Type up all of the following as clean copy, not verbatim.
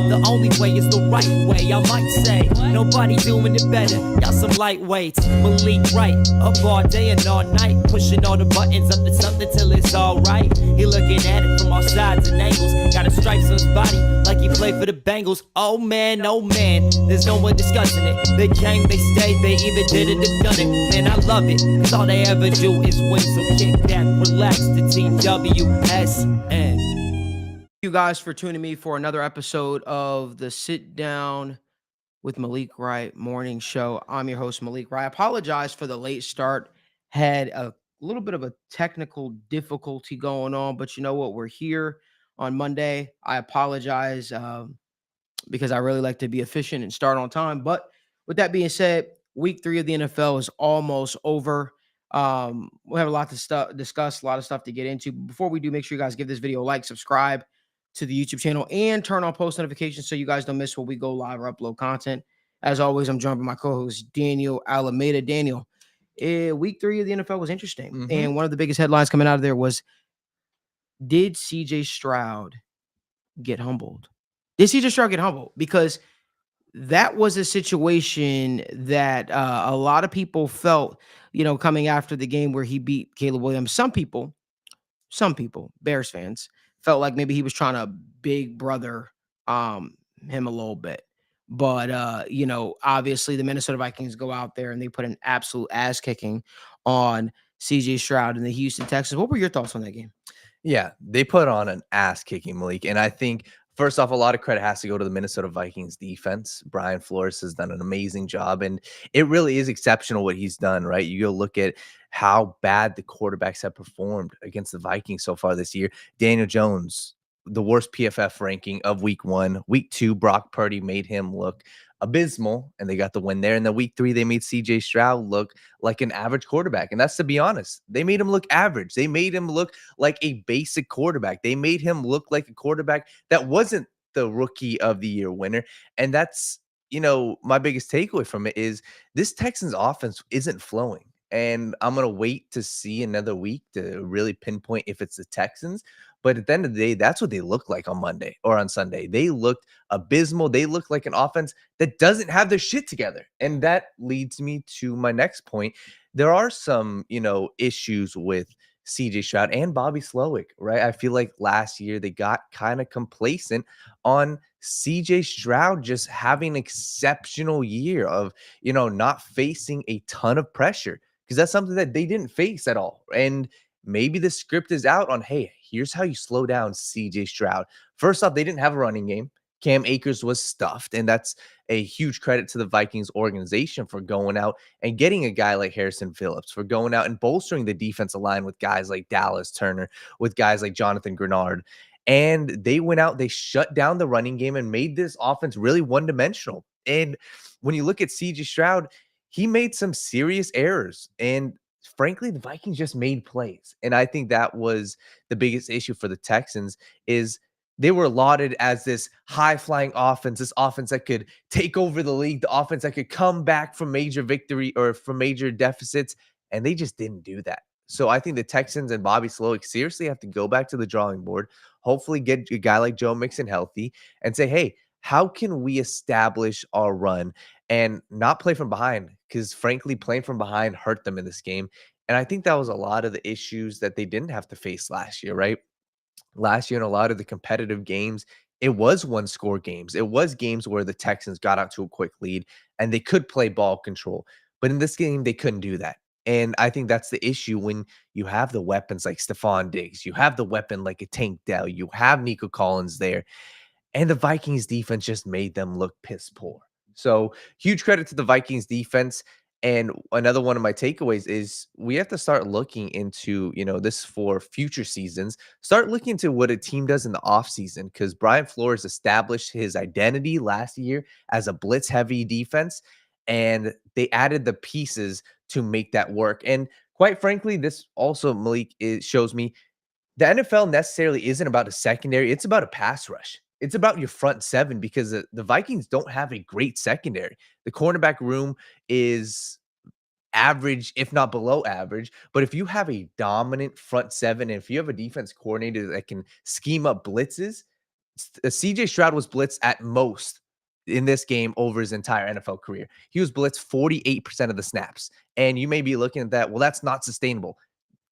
The only way is the right way, I might say. Nobody doing it better, y'all some lightweights. Malik Wright, up all day and all night, pushing all the buttons up to something till it's alright. He looking at it from all sides and angles, got a stripes on his body like he played for the Bengals. Oh man, there's no one discussing it. They came, they stayed, they either did it or done it. Man, I love it, cause all they ever do is win. So kick back, relax, the team WSN. You guys for tuning me for another episode of the Sit Down with Malik Wright morning show. I'm your host, Malik Wright. I apologize for the late start. Had a little bit of a technical difficulty going on, but you know what? We're here on Monday. I apologize because I really like to be efficient and start on time. But with that being said, week 3 of the NFL is almost over. We have a lot to discuss, a lot of stuff to get into. Before we do, make sure you guys give this video a like, subscribe to the YouTube channel, and turn on post notifications so you guys don't miss when we go live or upload content. As always, I'm joined by my co-host, Daniel Alameda. Daniel, week 3 of the NFL was interesting. And one of the biggest headlines coming out of there was, did CJ Stroud get humbled? Did CJ Stroud get humbled? Because that was a situation that a lot of people felt, coming after the game where he beat Caleb Williams. Some people, Bears fans, felt like maybe he was trying to big brother him a little bit. But, obviously the Minnesota Vikings go out there and they put an absolute ass kicking on CJ Stroud and the Houston Texans. What were your thoughts on that game? Yeah, they put on an ass kicking, Malik. And I think, first off, a lot of credit has to go to the Minnesota Vikings defense. Brian Flores has done an amazing job, and it really is exceptional what he's done, right? You go look at how bad the quarterbacks have performed against the Vikings so far this year. Daniel Jones, the worst PFF ranking of week 1. Week 2, Brock Purdy made him look abysmal, and they got the win there. And then week 3, they made CJ Stroud look like an average quarterback. And that's, to be honest, they made him look average. They made him look like a basic quarterback. They made him look like a quarterback that wasn't the rookie of the year winner. And that's, my biggest takeaway from it is this Texans offense isn't flowing. And I'm going to wait to see another week to really pinpoint if it's the Texans. But at the end of the day, that's what they look like on Monday or on Sunday. They looked abysmal. They look like an offense that doesn't have their shit together. And that leads me to my next point. There are some, issues with CJ Stroud and Bobby Slowick, right? I feel like last year they got kind of complacent on CJ Stroud just having an exceptional year of, not facing a ton of pressure, because that's something that they didn't face at all. And maybe the script is out on, hey, here's how you slow down CJ Stroud. First off, they didn't have a running game. Cam Akers was stuffed, and that's a huge credit to the Vikings organization for going out and getting a guy like Harrison Phillips, for going out and bolstering the defensive line with guys like Dallas Turner, with guys like Jonathan Grenard. And they went out, they shut down the running game and made this offense really one-dimensional. And when you look at CJ Stroud, he made some serious errors. And frankly, the Vikings just made plays. And I think that was the biggest issue for the Texans, is they were lauded as this high-flying offense, this offense that could take over the league, the offense that could come back from major victory or from major deficits, and they just didn't do that. So I think the Texans and Bobby Slowick seriously have to go back to the drawing board, hopefully get a guy like Joe Mixon healthy, and say, hey, how can we establish our run and not play from behind? Because frankly, playing from behind hurt them in this game. And I think that was a lot of the issues that they didn't have to face last year, right? Last year in a lot of the competitive games, it was one-score games. It was games where the Texans got out to a quick lead and they could play ball control. But in this game, they couldn't do that. And I think that's the issue when you have the weapons like Stephon Diggs, you have the weapon like a Tank Dell, you have Nico Collins there, and the Vikings defense just made them look piss poor. So huge credit to the Vikings defense. And another one of my takeaways is we have to start looking into, this for future seasons. Start looking into what a team does in the offseason, because Brian Flores established his identity last year as a blitz-heavy defense, and they added the pieces to make that work. And quite frankly, this also, Malik, shows me the NFL necessarily isn't about a secondary. It's about a pass rush. It's about your front seven, because the Vikings don't have a great secondary. The cornerback room is average, if not below average. But if you have a dominant front seven, and if you have a defense coordinator that can scheme up blitzes, CJ Stroud was blitzed at most in this game over his entire NFL career. He was blitzed 48% of the snaps. And you may be looking at that, well, that's not sustainable.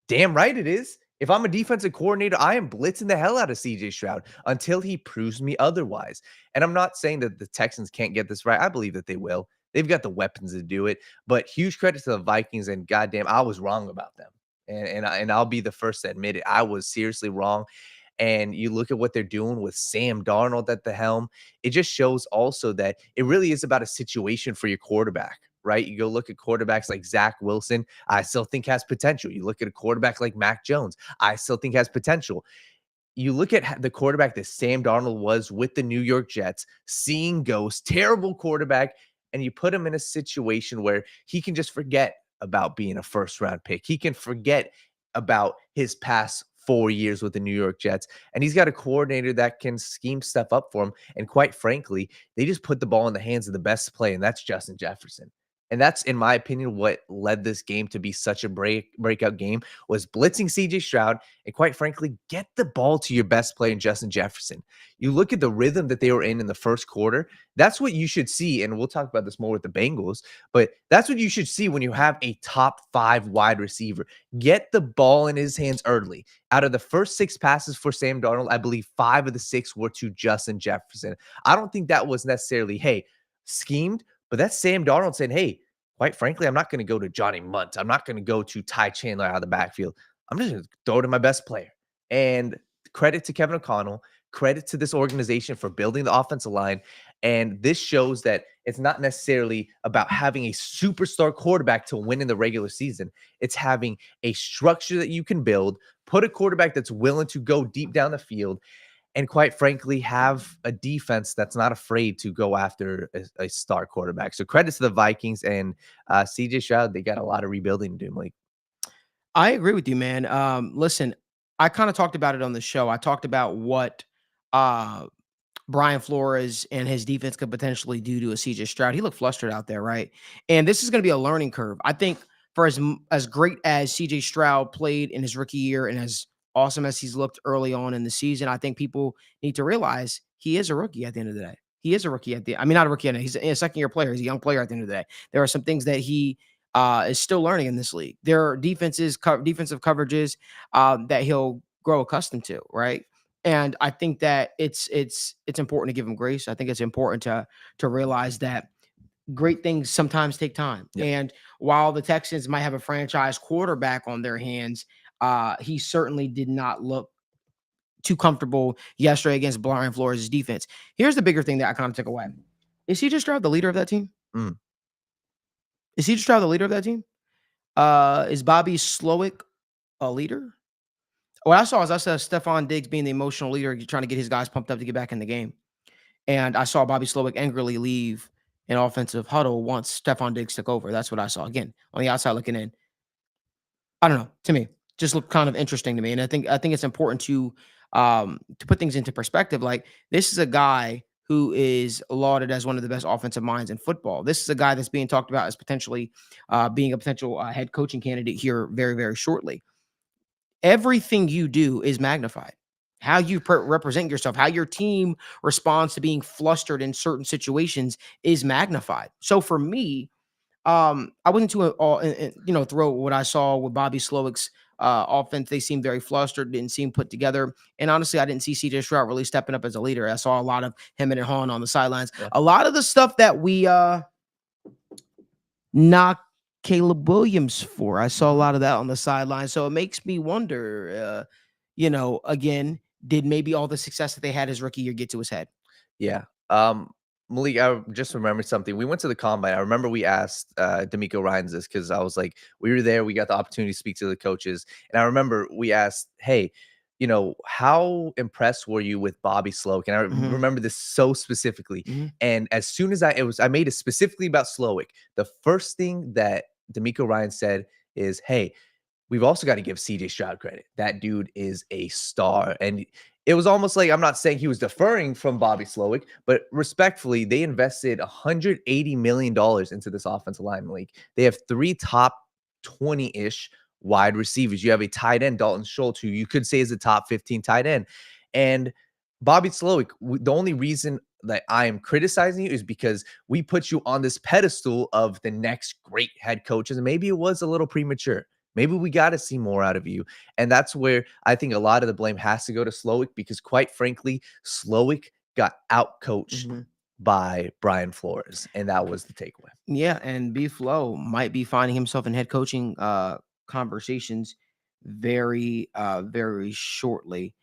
Damn right it is. If I'm a defensive coordinator, I am blitzing the hell out of CJ Stroud until he proves me otherwise. And I'm not saying that the Texans can't get this right. I believe that they will. They've got the weapons to do it. But huge credit to the Vikings, and goddamn, I was wrong about them. And I'll be the first to admit it. I was seriously wrong. And you look at what they're doing with Sam Darnold at the helm, it just shows also that it really is about a situation for your quarterback, right? You go look at quarterbacks like Zach Wilson, I still think has potential. You look at a quarterback like Mac Jones, I still think has potential. You look at the quarterback that Sam Darnold was with the New York Jets, seeing ghosts, terrible quarterback, and you put him in a situation where he can just forget about being a first round pick. He can forget about his past 4 years with the New York Jets. And he's got a coordinator that can scheme stuff up for him. And quite frankly, they just put the ball in the hands of the best play, and that's Justin Jefferson. And that's, in my opinion, what led this game to be such a breakout game was blitzing CJ Stroud and, quite frankly, get the ball to your best player in Justin Jefferson. You look at the rhythm that they were in the first quarter. That's what you should see. And we'll talk about this more with the Bengals, but that's what you should see when you have a top 5 wide receiver. Get the ball in his hands early. Out of the first 6 passes for Sam Darnold, I believe 5 of the 6 were to Justin Jefferson. I don't think that was necessarily, hey, schemed, but that's Sam Darnold saying, hey, quite frankly, I'm not going to go to Johnny Munt. I'm not going to go to Ty Chandler out of the backfield. I'm just going to throw it to my best player. And credit to Kevin O'Connell, credit to this organization for building the offensive line. And this shows that it's not necessarily about having a superstar quarterback to win in the regular season. It's having a structure that you can build, put a quarterback that's willing to go deep down the field, and quite frankly, have a defense that's not afraid to go after a star quarterback. So credit to the Vikings and CJ Stroud. They got a lot of rebuilding to do, Malik. I agree with you, man. Listen, I kind of talked about it on the show. I talked about what uh, Brian Flores and his defense could potentially do to a CJ Stroud. He looked flustered out there, right? And this is going to be a learning curve. I think for as great as CJ Stroud played in his rookie year and as awesome as he's looked early on in the season, I think people need to realize he is a rookie at the end of the day. He is a rookie not a rookie. He's a second year player. He's a young player at the end of the day. There are some things that he is still learning in this league. There are defensive coverages that he'll grow accustomed to, right? And I think that it's important to give him grace. I think it's important to realize that great things sometimes take time. Yep. And while the Texans might have a franchise quarterback on their hands, he certainly did not look too comfortable yesterday against Brian Flores' defense. Here's the bigger thing that I kind of took away. Is CJ Stroud the leader of that team? Is CJ Stroud the leader of that team? Is Bobby Slowick a leader? What I saw Stephon Diggs being the emotional leader, trying to get his guys pumped up to get back in the game. And I saw Bobby Slowick angrily leave an offensive huddle once Stephon Diggs took over. That's what I saw. Again, on the outside looking in. I don't know. To me, just looked kind of interesting to me. And I think it's important to put things into perspective. Like, this is a guy who is lauded as one of the best offensive minds in football. This is a guy that's being talked about as potentially being a potential head coaching candidate here very, very shortly. Everything you do is magnified. How you represent yourself, how your team responds to being flustered in certain situations is magnified. So for me, I wasn't too, throw what I saw with Bobby Slowick's offense. They seemed very flustered, didn't seem put together. And honestly, I didn't see CJ Stroud really stepping up as a leader. I saw a lot of him and Han on the sidelines. Yeah. A lot of the stuff that we knock Caleb Williams for, I saw a lot of that on the sideline. So it makes me wonder, again, did maybe all the success that they had his rookie year get to his head? Yeah. Malik, I just remembered something. We went to the combine. I remember we asked D'Amico Ryans this because I was like, we were there. We got the opportunity to speak to the coaches. And I remember we asked, hey, how impressed were you with Bobby Slowick? And I remember this so specifically. And as soon as I made it specifically about Slowick, the first thing that D'Amico Ryans said is, hey, we've also got to give CJ Stroud credit. That dude is a star. And it was almost like, I'm not saying he was deferring from Bobby Slowick, but respectfully, they invested $180 million into this offensive line league. They have 3 top 20-ish wide receivers. You have a tight end, Dalton Schultz, who you could say is a top 15 tight end. And Bobby Slowick, the only reason that I am criticizing you is because we put you on this pedestal of the next great head coaches, and maybe it was a little premature. Maybe we got to see more out of you. And that's where I think a lot of the blame has to go to Slowick, because quite frankly, Slowick got out-coached by Brian Flores, and that was the takeaway. Yeah, and B Flow might be finding himself in head coaching conversations very shortly.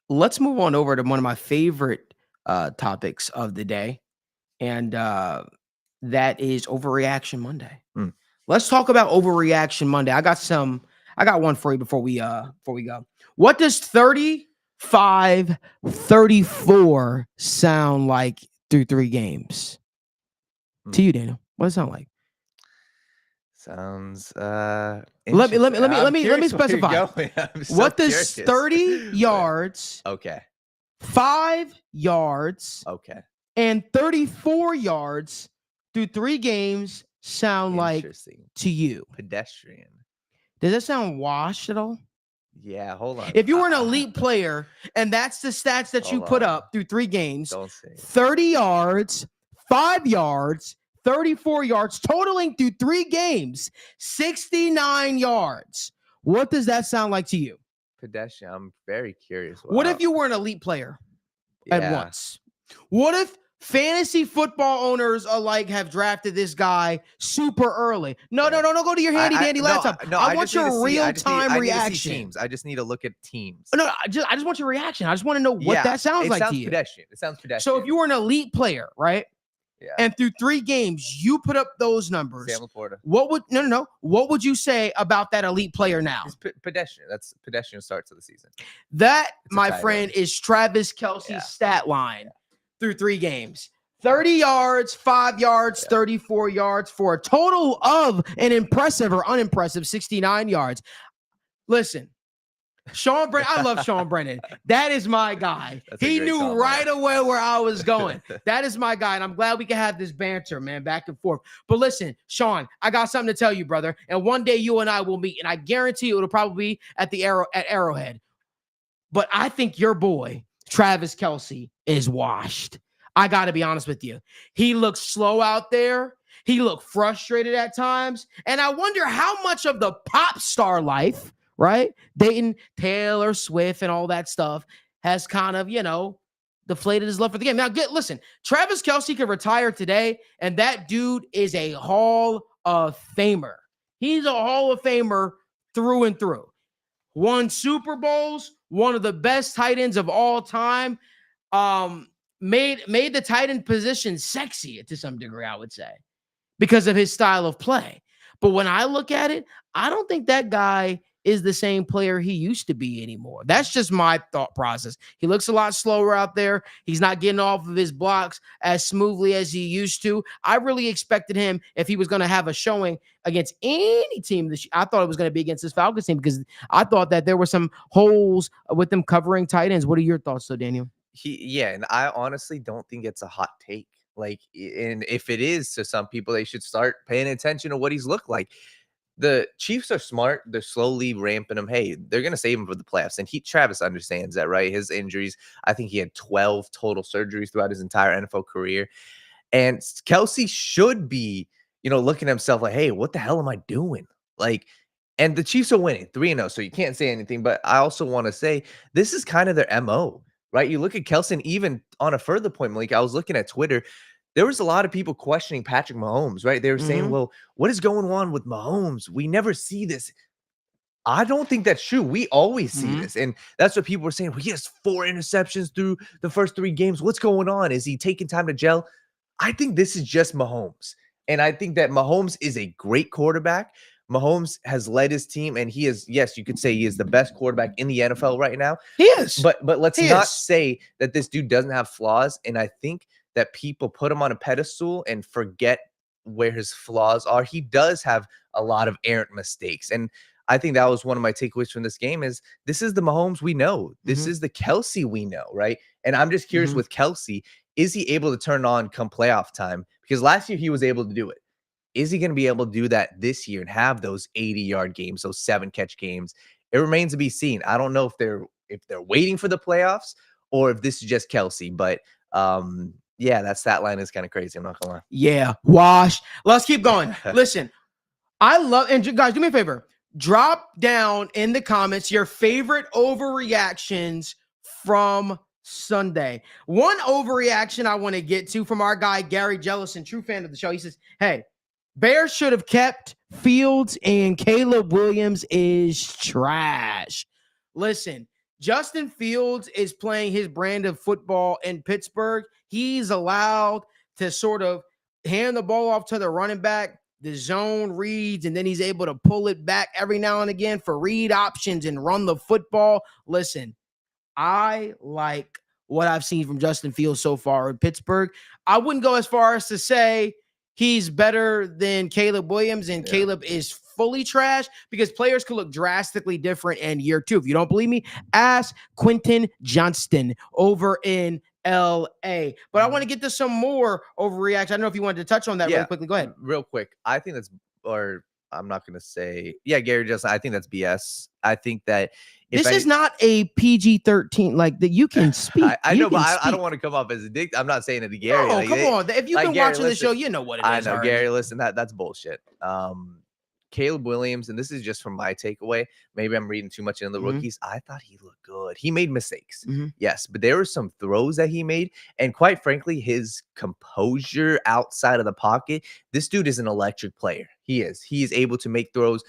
Let's move on over to one of my favorite topics of the day, and that is Overreaction Monday. Let's talk about Overreaction Monday. I got one for you before we go. What does 35-34 sound like through 3 games? To you, Daniel, what does it sound like? Sounds let me specify. What does 30 yards, 5 yards, and 34 yards through 3 games sound like to you? Pedestrian. Does that sound washed at all? Yeah, hold on. If you were an elite player and that's the stats that you put up through 3 games, Don't say 30 yards, 5 yards, 34 yards, totaling through 3 games, 69 yards. What does that sound like to you? Pedestrian. I'm very curious. What if you were an elite player at once? What if fantasy football owners alike have drafted this guy super early? No, don't go to your handy dandy laptop. I want your real time reaction. I just need to look at teams. No, I just want your reaction. I just want to know what that sounds like to you. Pedestrian. It sounds pedestrian. So if you were an elite player, right? Yeah. And through 3 games, you put up those numbers. Sam Laporta. What would What would you say about that elite player now? It's pedestrian. That's pedestrian starts of the season. That, my friend, is Travis Kelce's stat line through 3 games. 30 yards, 5 yards, 34 yards for a total of an impressive or unimpressive 69 yards. Listen, Sean Brennan, I love Sean Brennan. That is my guy. He knew right away where I was going. That is my guy, and I'm glad we can have this banter, man, back and forth. But listen, Sean, I got something to tell you, brother. And one day you and I will meet, and I guarantee you it'll probably be at Arrowhead. But I think your boy, Travis Kelce, is washed. I got to be honest with you. He looks slow out there. He looked frustrated at times. And I wonder how much of the pop star life, right, dating Taylor Swift and all that stuff, has kind of, deflated his love for the game. Now, listen, Travis Kelce could retire today, and that dude is a Hall of Famer. He's a Hall of Famer through and through. Won Super Bowls, one of the best tight ends of all time. Made the tight end position sexy to some degree, I would say, because of his style of play. But when I look at it, I don't think that guy is the same player he used to be anymore. That's just my thought process. He looks a lot slower out there. He's not getting off of his blocks as smoothly as he used to. I really expected him, if he was going to have a showing against any team this year, I thought it was going to be against this Falcons team, because I thought that there were some holes with them covering tight ends. What are your thoughts, though, Daniel? And I honestly don't think it's a hot take. And if it is to some people, they should start paying attention to what he's looked like. The Chiefs are smart. They're slowly ramping him. Hey, they're going to save him for the playoffs. And Travis understands that, right? His injuries, I think he had 12 total surgeries throughout his entire NFL career. And Kelce should be, looking at himself like, hey, what the hell am I doing? And the Chiefs are winning 3-0, so you can't say anything. But I also want to say this is kind of their MO, right? You look at Kelce, and even on a further point, Malik, I was looking at Twitter. There was a lot of people questioning Patrick Mahomes, right? They were saying, well, what is going on with Mahomes? We never see this. I don't think that's true. We always see this. And that's what people were saying. Well, he has 4 interceptions through the first 3 games. What's going on? Is he taking time to gel? I think this is just Mahomes. And I think that Mahomes is a great quarterback. Mahomes has led his team, and he is, yes, you could say he is the best quarterback in the NFL right now. He is. But let's not say that this dude doesn't have flaws. And I think that people put him on a pedestal and forget where his flaws are. He does have a lot of errant mistakes. And I think that was one of my takeaways from this game is this is the Mahomes we know. This is the Kelce we know, right? And I'm just curious with Kelce, is he able to turn on come playoff time? Because last year he was able to do it. Is he going to be able to do that this year and have those 80-yard games, those 7-catch games? It remains to be seen. I don't know if they're if they're waiting for the playoffs or if this is just Kelsey. But yeah, that stat line is kind of crazy. I'm not gonna lie. Yeah, wash. Let's keep going. Listen, I love, and guys, do me a favor. Drop down in the comments your favorite overreactions from Sunday. One overreaction I want to get to from our guy, Gary Jellison, true fan of the show. He says, hey, Bears should have kept Fields and Caleb Williams is trash. Listen, Justin Fields is playing his brand of football in Pittsburgh. He's allowed to sort of hand the ball off to the running back. The zone reads, and then he's able to pull it back every now and again for read options and run the football. Listen, I like what I've seen from Justin Fields so far in Pittsburgh. I wouldn't go as far as to say he's better than Caleb Williams, and Caleb is fully trash, because players could look drastically different in year 2. If you don't believe me, ask Quentin Johnston over in LA. But I want to get to some more overreaction. I don't know if you wanted to touch on that really quickly. Go ahead. Real quick. I think that's, or I'm not going to say, Gary, just, I think that's BS. I think that this is not a PG-13, like that you can speak. I know, but I don't want to come off as a dick. I'm not saying it to Gary. No, come on. If you've been Gary, watching the show, you know what it is. I know, already. Gary, listen, that's bullshit. Caleb Williams, and this is just from my takeaway. Maybe I'm reading too much into the rookies. I thought he looked good. He made mistakes. Yes, but there were some throws that he made. And quite frankly, his composure outside of the pocket, this dude is an electric player. He is. He is able to make throws,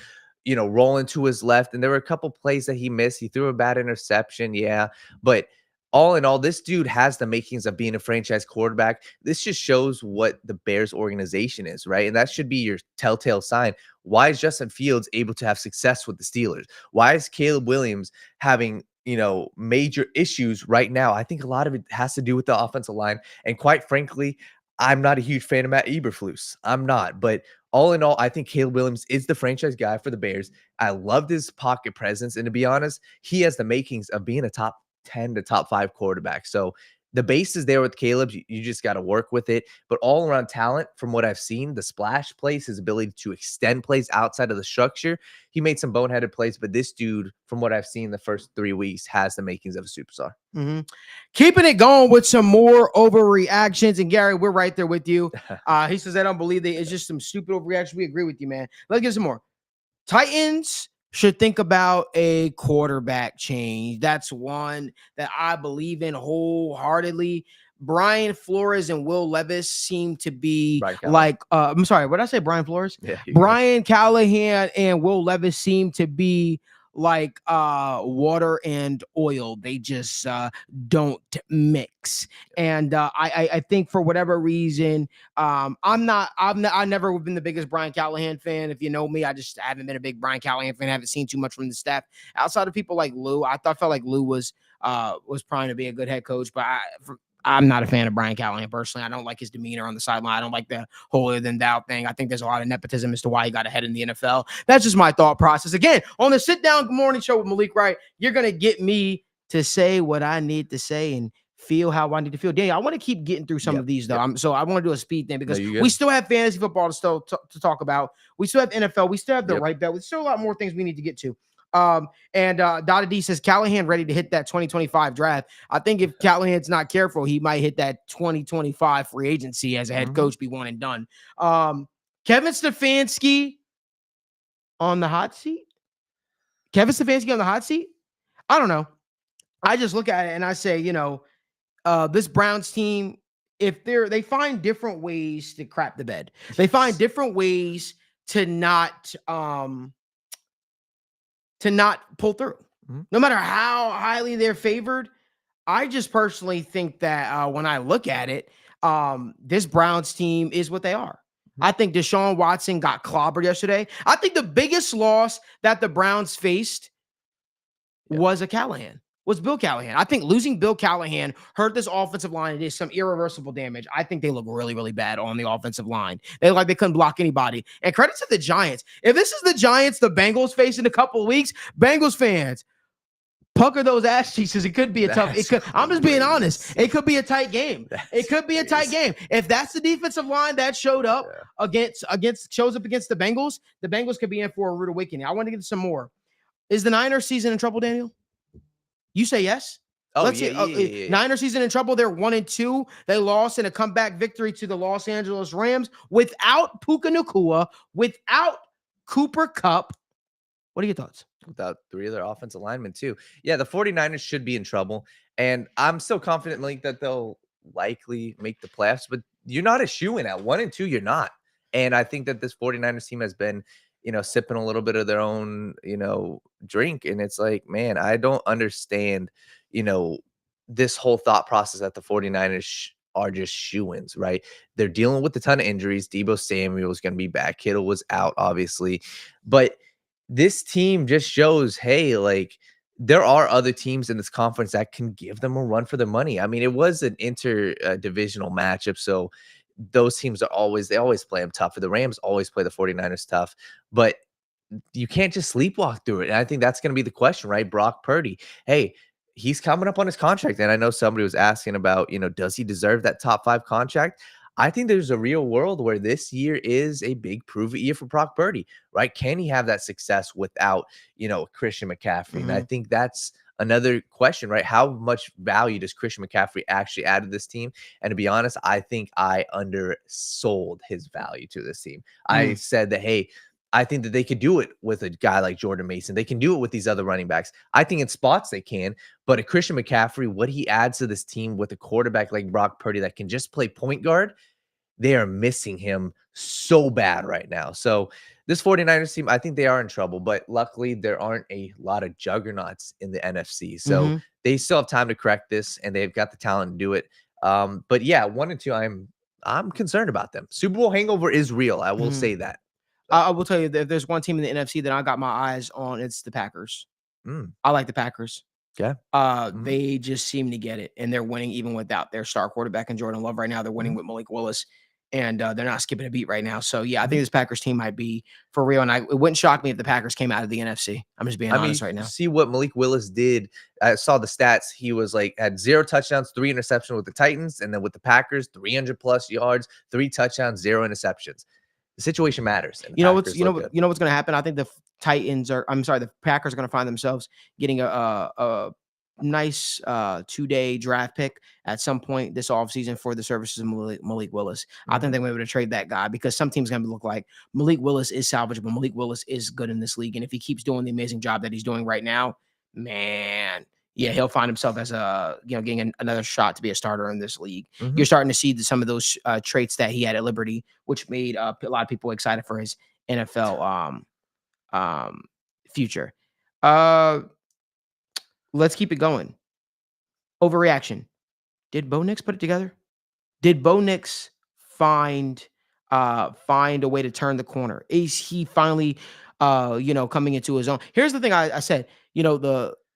rolling to his left. And there were a couple plays that he missed. He threw a bad interception. Yeah. But all in all, this dude has the makings of being a franchise quarterback. This just shows what the Bears organization is, right? And that should be your telltale sign. Why is Justin Fields able to have success with the Steelers? Why is Caleb Williams having, major issues right now? I think a lot of it has to do with the offensive line. And quite frankly, I'm not a huge fan of Matt Eberflus. I'm not. But all in all, I think Caleb Williams is the franchise guy for the Bears. I loved his pocket presence. And to be honest, he has the makings of being a top 10 to top 5 quarterback. So the base is there with Caleb. You just got to work with it. But all around talent, from what I've seen, the splash plays, his ability to extend plays outside of the structure. He made some boneheaded plays, but this dude, from what I've seen the first 3 weeks, has the makings of a superstar. Keeping it going with some more overreactions. And Gary, we're right there with you. He says, I don't believe that. It's just some stupid overreaction. We agree with you, man. Let's get some more. Titans should think about a quarterback change. That's one that I believe in wholeheartedly. Brian Flores and Will Levis seem to be like, I'm sorry, what did I say? Brian Flores? Yeah, Brian Callahan and Will Levis seem to be like water and oil. They just don't mix. And I think for whatever reason, I've never been the biggest Brian Callahan fan. If you know me, I just haven't been a big Brian Callahan fan. I haven't seen too much from the staff outside of people like Lou. Felt like Lou was trying to be a good head coach, but I'm not a fan of Brian Callahan personally. I don't like his demeanor on the sideline. I don't like the holier than thou thing. I think there's a lot of nepotism as to why he got ahead in the NFL. That's just my thought process. Again, on the Sit Down Morning Show with Malik Wright, you're going to get me to say what I need to say and feel how I need to feel. Daniel, I want to keep getting through some of these, though. So I want to do a speed thing because we still have fantasy football to talk about. We still have NFL. We still have the right bet. There's still a lot more things we need to get to. Dada D says Callahan ready to hit that 2025 draft. I think if Callahan's not careful, he might hit that 2025 free agency as a head coach, be one and done. Kevin Stefanski on the hot seat. Kevin Stefanski on the hot seat. I don't know. I just look at it and I say, this Browns team, if they find different ways to crap the bed, they find different ways to not pull through. No matter how highly they're favored, I just personally think that when I look at it, this Browns team is what they are. I think Deshaun Watson got clobbered yesterday. I think the biggest loss that the Browns faced was Bill Callahan. I think losing Bill Callahan hurt this offensive line. It is some irreversible damage. I think they look really, really bad on the offensive line. They couldn't block anybody. And credit to the Giants. If this is the Giants the Bengals face in a couple of weeks, Bengals fans, pucker those ass cheeks because it could be a tough. I'm just being honest. It could be a tight game. It could be a tight game. If that's the defensive line that showed up against the Bengals could be in for a rude awakening. I want to get some more. Is the Niners season in trouble, Daniel? You say yes? Oh, Let's yeah, see. yeah, yeah, yeah. Niners season in trouble. They're 1-2. They lost in a comeback victory to the Los Angeles Rams without Puka Nacua, without Cooper Kupp. What are your thoughts? Without 3 of their offensive linemen too. Yeah, the 49ers should be in trouble, and I'm still confident, Malik, that they'll likely make the playoffs, but you're not a shoo-in at 1-2, you're not. And I think that this 49ers team has been, sipping a little bit of their own, drink, and it's like, man, I don't understand, you know, this whole thought process that the 49ers are just shoo-ins, right? They're dealing with a ton of injuries. Deebo Samuel is going to be back. Kittle was out, obviously, but this team just shows, hey, like there are other teams in this conference that can give them a run for their money. I mean, it was an divisional matchup, so those teams they always play them tough. The Rams always play the 49ers tough, but you can't just sleepwalk through it. And I think that's going to be the question, right? Brock Purdy, hey, he's coming up on his contract, and I know somebody was asking about, does he deserve that top 5 contract? I think there's a real world where this year is a big prove-it year for Brock Purdy, right? Can he have that success without, Christian McCaffrey? And I think that's another question, right? How much value does Christian McCaffrey actually add to this team? And to be honest, I think I undersold his value to this team. I said that, hey, I think that they could do it with a guy like Jordan Mason. They can do it with these other running backs. I think in spots they can, but a Christian McCaffrey, what he adds to this team with a quarterback like Brock Purdy that can just play point guard, they are missing him so bad right now. So this 49ers team, I think they are in trouble, but luckily there aren't a lot of juggernauts in the NFC. So they still have time to correct this, and they've got the talent to do it. But yeah, 1-2, I'm concerned about them. Super Bowl hangover is real. I will say that. I will tell you that if there's one team in the NFC that I got my eyes on, it's the Packers. I like the Packers. Yeah. They just seem to get it, and they're winning even without their star quarterback and Jordan Love right now. They're winning with Malik Willis, and they're not skipping a beat right now. So yeah, I think this Packers team might be for real. And it wouldn't shock me if the Packers came out of the NFC. I'm just being honest right now. See what Malik Willis did. I saw the stats. He was had 0 touchdowns, 3 interceptions with the Titans, and then with the Packers, 300 plus yards, 3 touchdowns, 0 interceptions. The situation matters. You know what's going to happen? I think the Packers are going to find themselves getting a nice 2-day draft pick at some point this offseason for the services of Malik Willis. I think they're going to be able to trade that guy because some teams going to look like Malik Willis is salvageable. Malik Willis is good in this league. And if he keeps doing the amazing job that he's doing right now, man, yeah, he'll find himself as getting another shot to be a starter in this league. You're starting to see some of those traits that he had at Liberty, which made a lot of people excited for his NFL future. Let's keep it going. Overreaction. Did Bo Nix put it together? Did Bo Nix find a way to turn the corner? Is he finally coming into his own? Here's the thing I said,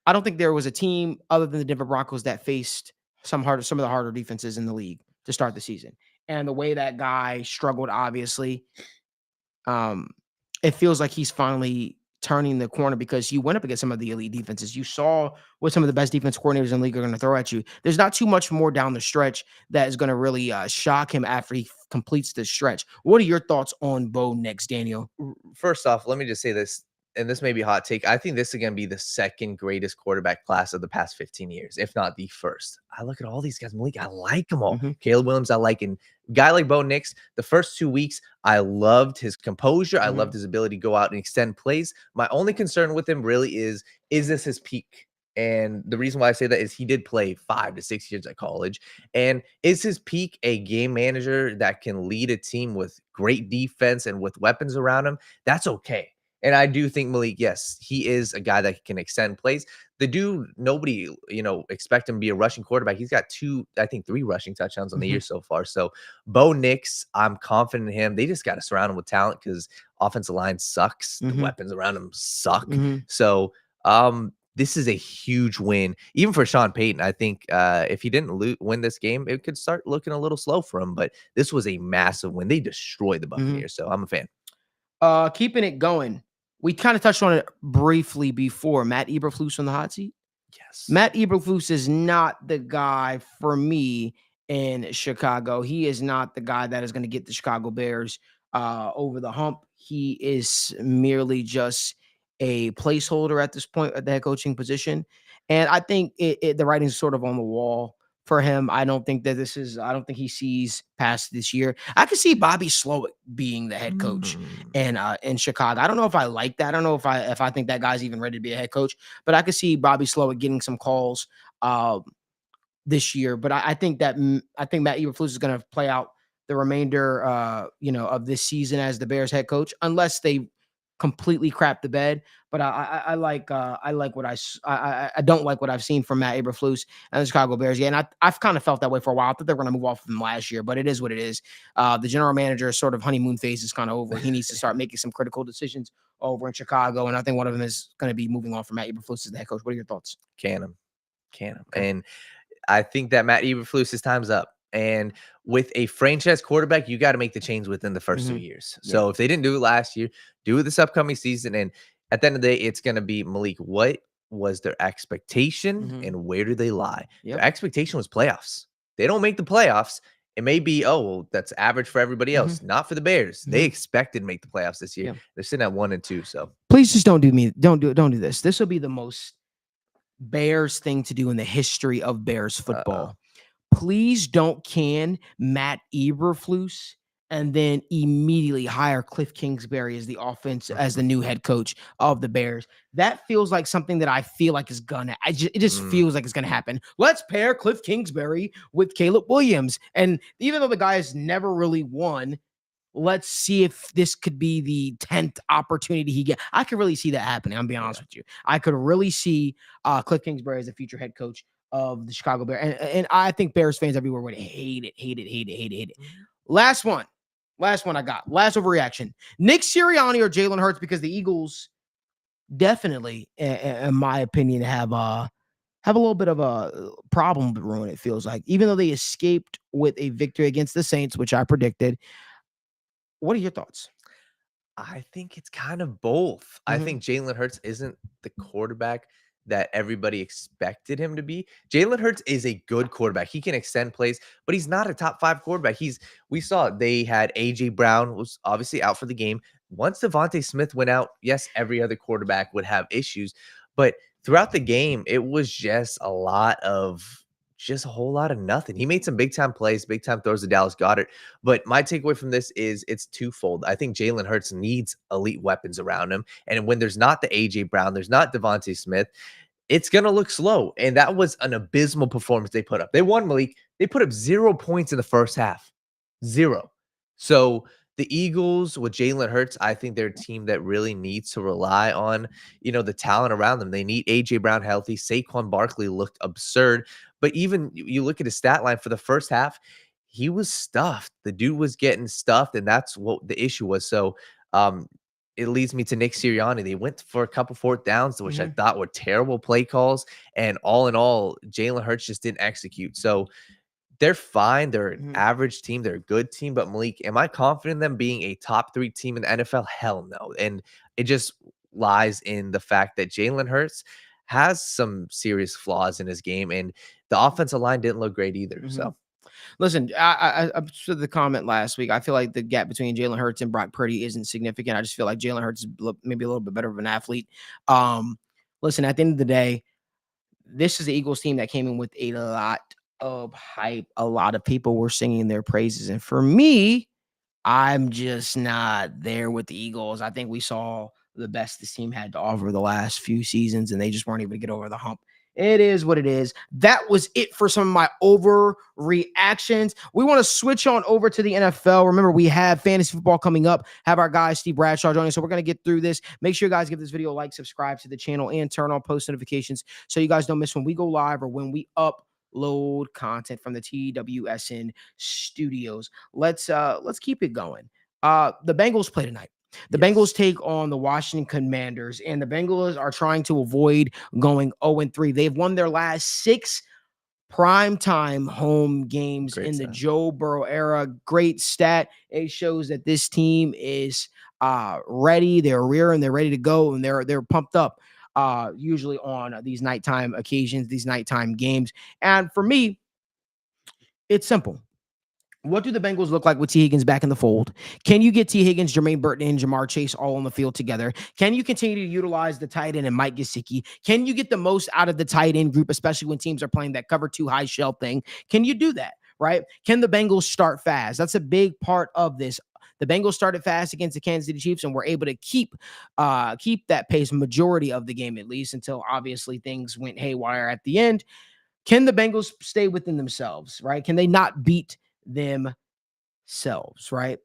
I don't think there was a team other than the Denver Broncos that faced some of the harder defenses in the league to start the season. And the way that guy struggled, obviously, it feels like he's finally turning the corner because he went up against some of the elite defenses. You saw what some of the best defense coordinators in the league are going to throw at you. There's not too much more down the stretch that is going to really shock him after he completes the stretch. What are your thoughts on Bo Nix, Daniel? First off, let me just say this, and this may be a hot take. I think this is going to be the second greatest quarterback class of the past 15 years, if not the first. I look at all these guys, Malik, I like them all. Caleb Williams, I like. And guy like Bo Nix, the first 2 weeks, I loved his composure. I loved his ability to go out and extend plays. My only concern with him really is this his peak? And the reason why I say that is he did play 5 to 6 years at college. And is his peak a game manager that can lead a team with great defense and with weapons around him? That's okay. And I do think Malik, yes, he is a guy that can extend plays. The dude, nobody, expect him to be a rushing quarterback. He's got 3 rushing touchdowns on the year so far. So Bo Nix, I'm confident in him. They just got to surround him with talent because offensive line sucks. The weapons around him suck. So this is a huge win, even for Sean Payton. I think if he didn't win this game, it could start looking a little slow for him. But this was a massive win. They destroyed the Buccaneers. So I'm a fan. Keeping it going. We kind of touched on it briefly before. Matt Eberflus on the hot seat. Yes. Matt Eberflus is not the guy for me in Chicago. He is not the guy that is going to get the Chicago Bears over the hump. He is merely just a placeholder at this point at the head coaching position. And I think the writing's sort of on the wall for him. I don't think he sees past this year. I could see Bobby Slowick being the head coach in Chicago. I don't know if I like that. I don't know if I think that guy's even ready to be a head coach, but I could see Bobby Slowick getting some calls this year. But I think Matt Eberflus is going to play out the remainder of this season as the Bears head coach, unless they completely crap the bed. But I don't like what I've seen from Matt Eberflus and the Chicago Bears. Yeah, and I've kind of felt that way for a while. I thought they were going to move off of him last year, but it is what it is. The general manager sort of honeymoon phase is kind of over. He needs to start making some critical decisions over in Chicago, and I think one of them is going to be moving on from Matt Eberflus as the head coach. What are your thoughts? Can him. And I think that Matt Eberflus' time's up. And with a franchise quarterback, you got to make the change within the first 2 years. So if they didn't do it last year, do it this upcoming season. And at the end of the day, it's going to be, Malik, what was their expectation and where do they lie? Their expectation was playoffs. They don't make the playoffs. It may be, that's average for everybody else, not for the Bears. They expected to make the playoffs this year. They're sitting at 1-2. So please just don't do this. This will be the most Bears thing to do in the history of Bears football. Please don't can Matt Eberflus and then immediately hire Cliff Kingsbury as the new head coach of the Bears. That feels like something that I feel like is gonna. It just feels like it's gonna happen. Let's pair Cliff Kingsbury with Caleb Williams, and even though the guy has never really won, let's see if this could be the 10th opportunity he gets. I could really see that happening. I'm being honest with you. I could really see Cliff Kingsbury as a future head coach of the Chicago Bears. And I think Bears fans everywhere would hate it. Last one I got. Last overreaction. Nick Sirianni or Jalen Hurts, because the Eagles definitely, in my opinion, have a little bit of a problem brewing, it feels like. Even though they escaped with a victory against the Saints, which I predicted. What are your thoughts? I think it's kind of both. I think Jalen Hurts isn't the quarterback that everybody expected him to be. Jalen Hurts is a good quarterback. He can extend plays, but he's not a top 5 quarterback. We saw they had AJ Brown was obviously out for the game. Once Devontae Smith went out, yes, every other quarterback would have issues, but throughout the game, it was just a whole lot of nothing. He made some big time plays, big time throws to Dallas Goedert. But my takeaway from this is it's twofold. I think Jalen Hurts needs elite weapons around him. And when there's not the AJ Brown, there's not Devontae Smith, it's going to look slow. And that was an abysmal performance they put up. They won, Malik. They put up 0 points in the first half. 0. So the Eagles with Jalen Hurts, I think they're a team that really needs to rely on, the talent around them. They need AJ Brown healthy. Saquon Barkley looked absurd. But even you look at his stat line for the first half, he was stuffed. The dude was getting stuffed, and that's what the issue was. So it leads me to Nick Sirianni. They went for a couple 4th downs, which I thought were terrible play calls. And all in all, Jalen Hurts just didn't execute. So they're fine. They're an average team. They're a good team. But Malik, am I confident in them being a top 3 team in the NFL? Hell no. And it just lies in the fact that Jalen Hurts has some serious flaws in his game, and the offensive line didn't look great either. So, listen, I said the comment last week. I feel like the gap between Jalen Hurts and Brock Purdy isn't significant. I just feel like Jalen Hurts is maybe a little bit better of an athlete. Listen, at the end of the day, this is the Eagles team that came in with a lot of hype. A lot of people were singing their praises, and for me, I'm just not there with the Eagles. I think we saw the best this team had to offer the last few seasons, and they just weren't able to get over the hump. It is what it is. That was it for some of my overreactions. We want to switch on over to the NFL. Remember, we have fantasy football coming up. Have our guy, Steve Bradshaw, joining us. So we're going to get through this. Make sure you guys give this video a like, subscribe to the channel, and turn on post notifications so you guys don't miss when we go live or when we upload content from the TWSN studios. Let's keep it going. The Bengals play tonight. The Bengals take on the Washington Commanders, and the Bengals are trying to avoid going 0-3. They've won their last 6 primetime home games in the Joe Burrow era. Great stat. It shows that this team is ready. They're rearing. They're ready to go, and they're pumped up. Usually on these nighttime occasions, these nighttime games. And for me, it's simple. What do the Bengals look like with T. Higgins back in the fold? Can you get T. Higgins, Jermaine Burton, and Jamar Chase all on the field together? Can you continue to utilize the tight end and Mike Gesicki? Can you get the most out of the tight end group, especially when teams are playing that cover two high shell thing? Can you do that? Right? Can the Bengals start fast? That's a big part of this. The Bengals started fast against the Kansas City Chiefs and were able to keep that pace majority of the game, at least until obviously things went haywire at the end. Can the Bengals stay within themselves? Right? Can they not beat themselves? Right?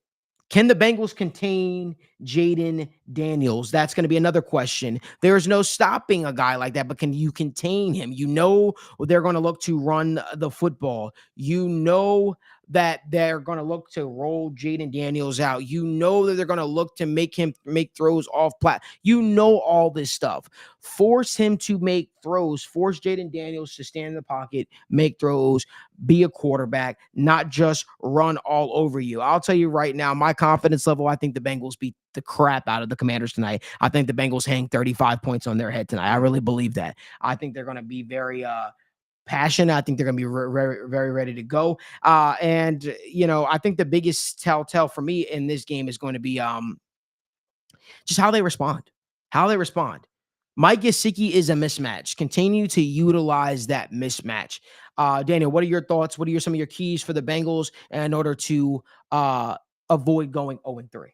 Can the Bengals contain Jaden Daniels? That's going to be another question. There's no stopping a guy like that, but can you contain him? You know they're going to look to run the football. You know that they're going to look to roll Jaden Daniels out. You know that they're going to look to make him make throws off plat. You know all this stuff. Force him to make throws. Force Jaden Daniels to stand in the pocket, make throws, be a quarterback, not just run all over you. I'll tell you right now, my confidence level, I think the Bengals beat the crap out of the Commanders tonight. I think the Bengals hang 35 points on their head tonight. I really believe that. I think they're going to be very passionate. I think they're going to be very, very ready to go. And I think the biggest telltale for me in this game is going to be just how they respond. How they respond. Mike Gesicki is a mismatch. Continue to utilize that mismatch. Daniel, what are your thoughts? What are some of your keys for the Bengals in order to avoid going 0-3?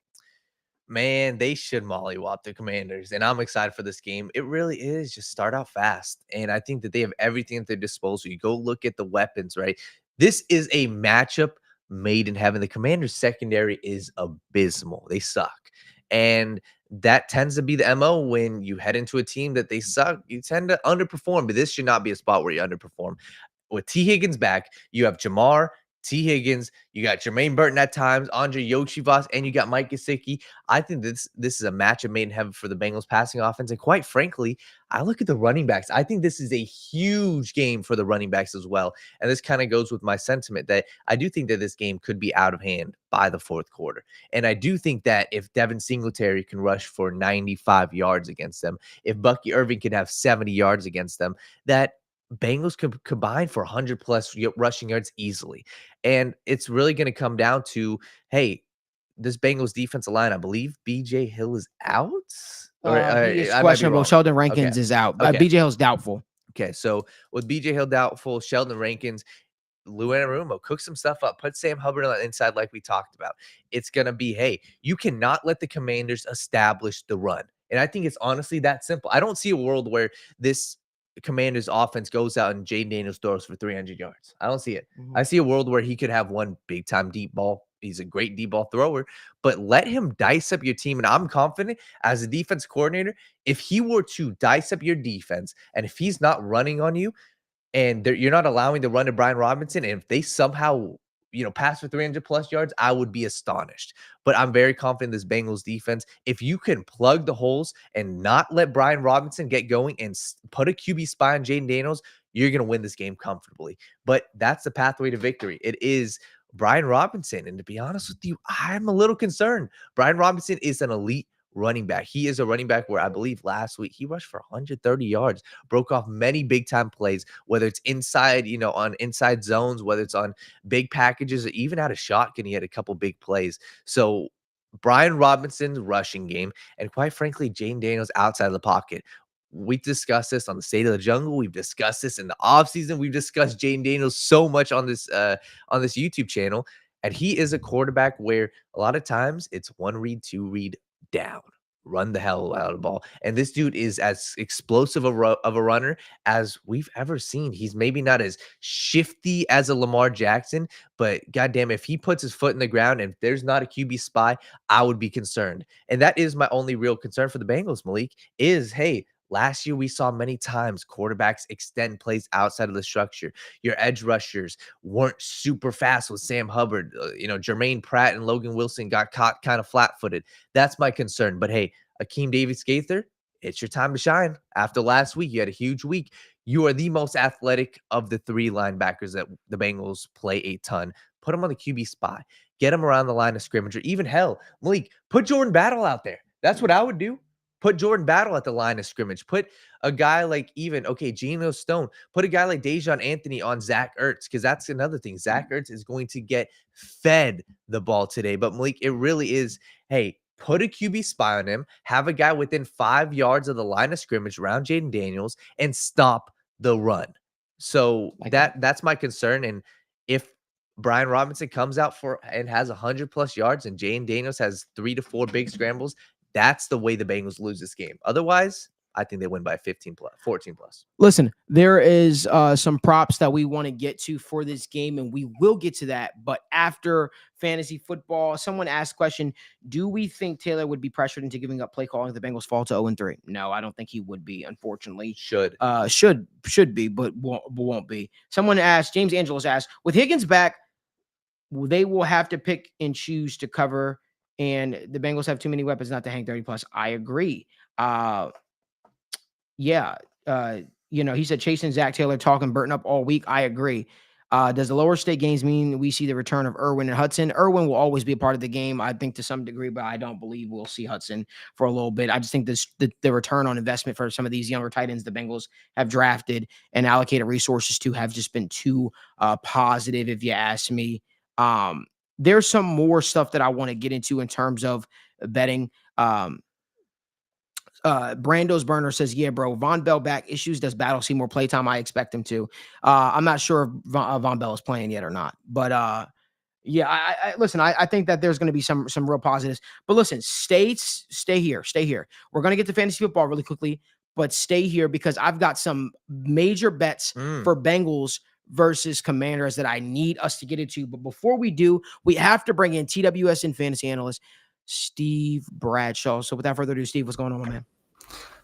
Man, they should mollywop the Commanders, and I'm excited for this game. It really is just start out fast, and I think that they have everything at their disposal. You go look at the weapons, right? This is a matchup made in heaven. The Commanders' secondary is abysmal. They suck, and that tends to be the MO when you head into a team that they suck. You tend to underperform, but this should not be a spot where you underperform. With T. Higgins back, you have Jamar, T. Higgins, you got Jermaine Burton at times, Andre Yoshivas, and you got Mike Gesicki. I think this is a matchup made in heaven for the Bengals passing offense. And quite frankly, I look at the running backs. I think this is a huge game for the running backs as well. And this kind of goes with my sentiment that I do think that this game could be out of hand by the fourth quarter. And I do think that if Devin Singletary can rush for 95 yards against them, if Bucky Irving can have 70 yards against them, that Bengals could combine for 100 plus rushing yards easily. And it's really going to come down to, hey, this Bengals defensive line, I believe BJ Hill is out. Or He is I might be questionable. wrong. Sheldon Rankins Okay. is out. Okay. BJ Hill's doubtful. Okay. So with BJ Hill doubtful, Sheldon Rankins, Lou Anarumo, cook some stuff up, put Sam Hubbard on the inside like we talked about. It's going to be, hey, you cannot let the Commanders establish the run. And I think it's honestly that simple. I don't see a world where this Commanders offense goes out and Jaden Daniels throws for 300 yards. I don't see it. I see a world where he could have one big time deep ball. He's a great deep ball thrower, but let him dice up your team. And I'm confident as a defense coordinator, if he were to dice up your defense and if he's not running on you, and you're not allowing the run to Brian Robinson, and if they somehow, pass for 300 plus yards, I would be astonished. But I'm very confident in this Bengals defense. If you can plug the holes and not let Brian Robinson get going and put a QB spy on Jaden Daniels, you're going to win this game comfortably. But that's the pathway to victory. It is Brian Robinson. And to be honest with you, I'm a little concerned. Brian Robinson is an elite running back. He is a running back where I believe last week he rushed for 130 yards, broke off many big time plays, whether it's inside, on inside zones, whether it's on big packages, or even out of shotgun. He had a couple big plays. So Brian Robinson's rushing game, and quite frankly, Jaden Daniels outside of the pocket. We discussed this on the State of the Jungle. We've discussed this in the offseason. We've discussed Jaden Daniels so much on this YouTube channel. And he is a quarterback where a lot of times it's one read, two read, down, run the hell out of the ball. And this dude is as explosive of a runner as we've ever seen. He's maybe not as shifty as a Lamar Jackson, but goddamn, if he puts his foot in the ground and if there's not a QB spy, I would be concerned. And that is my only real concern for the Bengals, Malik, is, hey, last year, we saw many times quarterbacks extend plays outside of the structure. Your edge rushers weren't super fast with Sam Hubbard. Jermaine Pratt and Logan Wilson got caught kind of flat-footed. That's my concern. But hey, Akeem Davis-Gaither, it's your time to shine. After last week, you had a huge week. You are the most athletic of the three linebackers that the Bengals play a ton. Put him on the QB spot. Get him around the line of scrimmage. Or even hell, Malik, put Jordan Battle out there. That's what I would do. Put Jordan Battle at the line of scrimmage. Put a guy like Geno Stone. Put a guy like Dejon Anthony on Zach Ertz, because that's another thing. Zach Ertz is going to get fed the ball today. But Malik, it really is, hey, put a QB spy on him, have a guy within 5 yards of the line of scrimmage around Jaden Daniels, and stop the run. So that's my concern. And if Brian Robinson comes out and has 100+ yards and Jaden Daniels has 3 to 4 big scrambles, that's the way the Bengals lose this game. Otherwise, I think they win by 14+. Listen, there is some props that we want to get to for this game, and we will get to that. But after fantasy football, someone asked the question, do we think Taylor would be pressured into giving up play calling if the Bengals fall to 0-3? No, I don't think he would be, unfortunately. Should be, but won't be. Someone asked, James Angelos asked, with Higgins back, they will have to pick and choose to cover, and the Bengals have too many weapons not to hang 30+. I agree. He said chasing Zach Taylor, talking Burton up all week. I agree. Does the lower state games mean we see the return of Irwin and Hudson? Irwin will always be a part of the game, I think, to some degree, but I don't believe we'll see Hudson for a little bit. I just think the return on investment for some of these younger tight ends the Bengals have drafted and allocated resources to have just been too positive, if you ask me. There's some more stuff that I want to get into in terms of betting. Brando's Burner says, yeah, bro, Von Bell back issues. Does Battle see more playtime? I expect him to. I'm not sure if Von Bell is playing yet or not, but listen, I think that there's going to be some real positives, but listen, stay here. We're going to get to fantasy football really quickly, but stay here because I've got some major bets for Bengals versus Commanders that I need us to get into. But before we do, we have to bring in TWS and fantasy analyst Steve Bradshaw. So without further ado, Steve, what's going on, my man?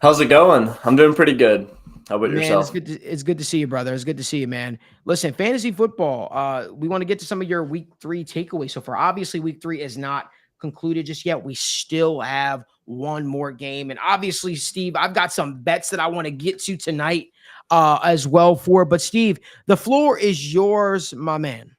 How's it going? I'm doing pretty good. How about yourself? It's good to see you, brother. It's good to see you, man. Listen, fantasy football, we want to get to some of your week 3 takeaways. So for obviously week 3 is not concluded just yet. We still have one more game. And obviously, Steve, I've got some bets that I want to get to tonight as well but Steve, the floor is yours, my man.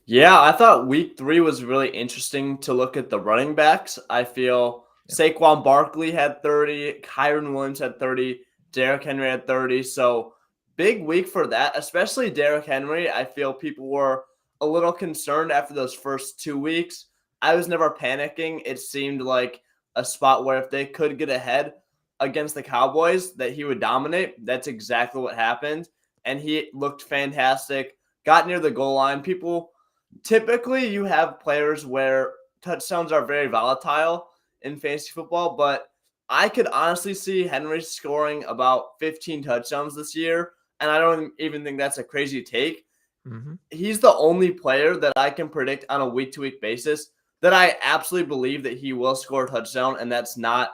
Yeah, I thought week 3 was really interesting to look at the running backs. I feel Saquon Barkley had 30, Kyren Williams had 30, Derrick Henry had 30. So big week for that, especially Derrick Henry. I feel people were a little concerned after those first 2 weeks. I was never panicking. It seemed like a spot where if they could get ahead against the Cowboys, that he would dominate. That's exactly what happened. And he looked fantastic, got near the goal line. Typically, you have players where touchdowns are very volatile in fantasy football, but I could honestly see Henry scoring about 15 touchdowns this year, and I don't even think that's a crazy take. Mm-hmm. He's the only player that I can predict on a week-to-week basis that I absolutely believe that he will score a touchdown, and that's not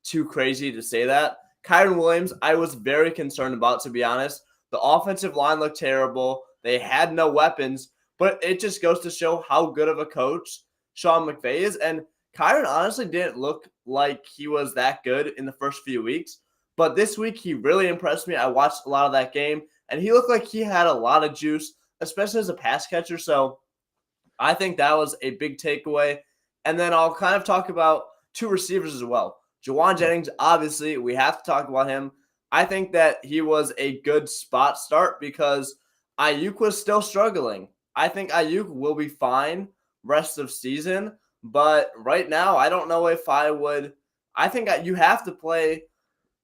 too crazy to say that. Kyren Williams, I was very concerned about, to be honest. The offensive line looked terrible. They had no weapons. But it just goes to show how good of a coach Sean McVay is. And Kyren honestly didn't look like he was that good in the first few weeks. But this week, he really impressed me. I watched a lot of that game, and he looked like he had a lot of juice, especially as a pass catcher. So I think that was a big takeaway. And then I'll kind of talk about 2 receivers as well. Juwan Jennings, obviously, we have to talk about him. I think that he was a good spot start because Ayuk was still struggling. I think Ayuk will be fine rest of season, but right now I don't know if I would. I think you have to play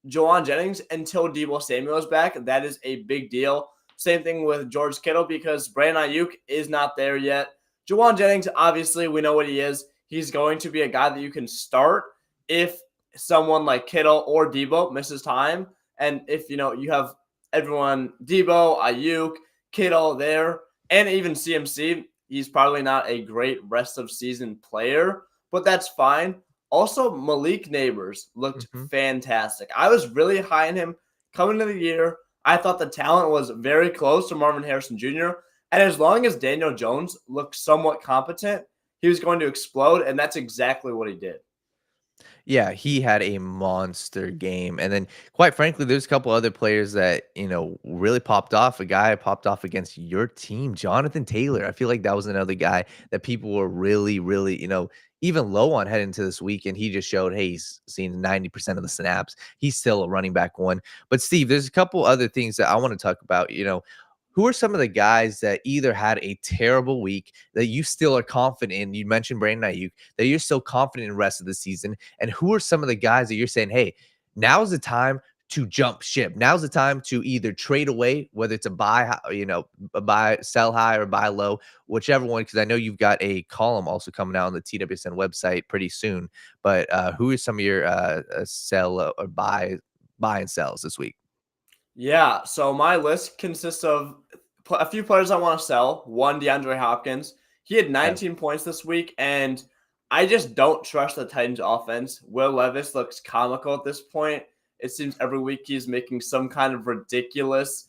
Juwan Jennings until Deebo Samuel is back. That is a big deal. Same thing with George Kittle because Brandon Ayuk is not there yet. Juwan Jennings, obviously, we know what he is. He's going to be a guy that you can start if someone like Kittle or Deebo misses time. And if, you have everyone, Deebo, Ayuk, Kittle there, and even CMC, he's probably not a great rest of season player, but that's fine. Also, Malik Neighbors looked fantastic. I was really high on him coming into the year. I thought the talent was very close to Marvin Harrison Jr., and as long as Daniel Jones looked somewhat competent, he was going to explode, and that's exactly what he did. Yeah, he had a monster game. And then, quite frankly, there's a couple other players that, really popped off. A guy popped off against your team, Jonathan Taylor. I feel like that was another guy that people were really, really, even low on heading into this week. And he just showed, hey, he's seen 90% of the snaps. He's still a running back one. But, Steve, there's a couple other things that I want to talk about. Who are some of the guys that either had a terrible week that you still are confident in? You mentioned Brandon Ayuk, that you're still confident in the rest of the season. And who are some of the guys that you're saying, hey, now's the time to jump ship. Now's the time to either trade away, whether it's a buy, sell high or buy low, whichever one, because I know you've got a column also coming out on the TWSN website pretty soon. But who are some of your sell or buy and sells this week? Yeah, so my list consists of a few players I want to sell. One, DeAndre Hopkins. He had 19 points this week, and I just don't trust the Titans offense. Will Levis looks comical at this point. It seems every week he's making some kind of ridiculous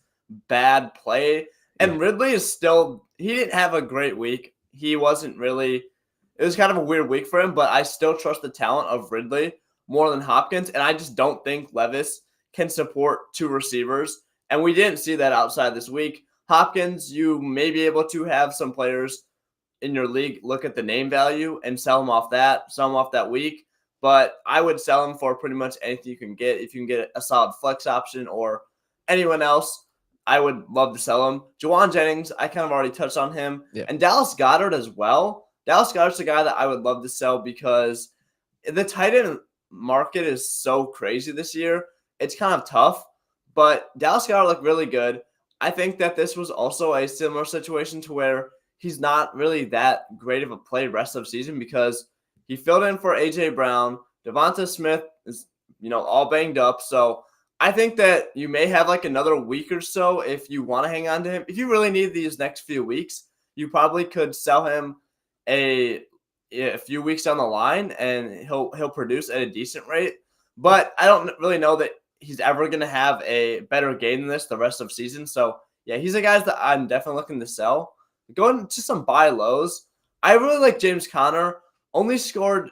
bad play. And Ridley is still – he didn't have a great week. He wasn't really – it was kind of a weird week for him, but I still trust the talent of Ridley more than Hopkins, and I just don't think Levis – can support two receivers, and we didn't see that outside this week. Hopkins, you may be able to have some players in your league look at the name value and sell them off that week, but I would sell him for pretty much anything you can get. If you can get a solid flex option or anyone else, I would love to sell him. Juwan Jennings, I kind of already touched on him, and Dallas Goedert as well. Dallas Goedert's a guy that I would love to sell because the tight end market is so crazy this year. It's kind of tough, but Dallas Goedert looked really good. I think that this was also a similar situation to where he's not really that great of a play rest of the season because he filled in for A.J. Brown. Devonta Smith is, all banged up. So I think that you may have like another week or so if you want to hang on to him. If you really need these next few weeks, you probably could sell him a few weeks down the line and he'll produce at a decent rate. But I don't really know that he's ever going to have a better game than this the rest of the season. So, yeah, he's a guy that I'm definitely looking to sell. Going to some buy lows, I really like James Conner. He scored